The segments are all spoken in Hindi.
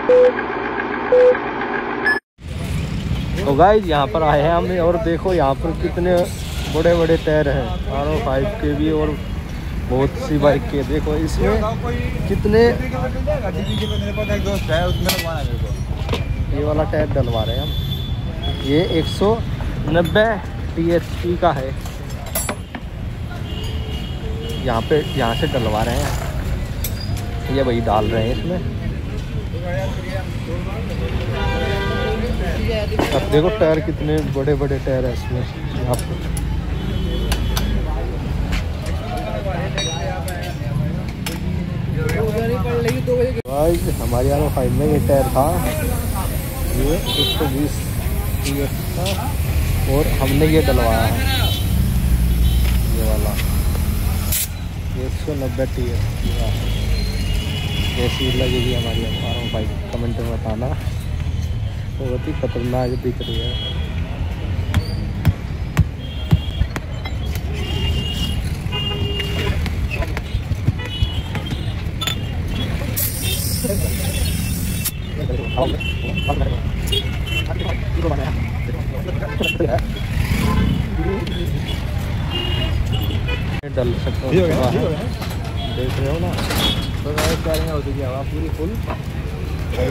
तो गाइस यहाँ पर आए हैं हमने और देखो यहाँ पर कितने बड़े बड़े टायर हैं R5 के भी और बहुत सी बाइक के। देखो इसमें कितने ये वाला टायर डलवा रहे हैं हम। ये 190 THP का है। यहाँ से डलवा रहे हैं, ये वही डाल रहे हैं इसमें। अब देखो टायर कितने बड़े बड़े टायर है इसमें। यहाँ पर हमारे R5 में ये टायर था, ये 120 THP था और हमने ये डलवाया है ये वाला 190 THP का। कैसी लगेगी हमारी R5 कमेंट में बताना। बहुत ही खतरनाक दिख रही है। डल सकता हूँ, देख रहे हो ना। तो क्या हो चुकी हवा पूरी फुल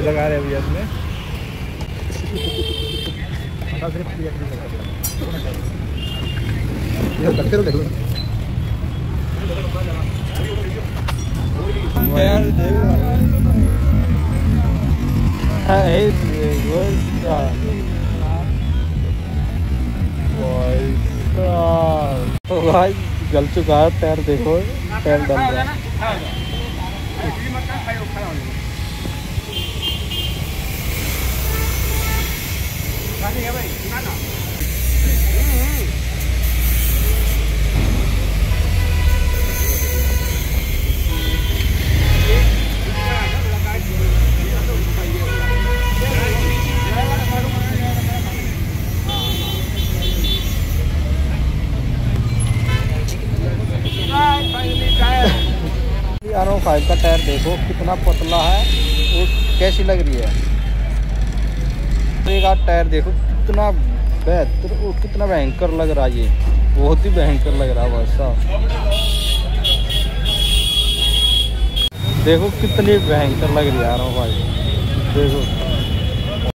लगा रहे अभी इसमें। तो भाई गल चुका है टायर, देखो टायर डल रहा है। R5 का टायर देखो कितना पतला है और कैसी लग रही है। एक टायर देखो कितना बेहतर और कितना भयंकर लग रहा है। ये बहुत ही भयंकर लग रहा है वैसा। देखो कितनी भयंकर लग रही है R5 देखो।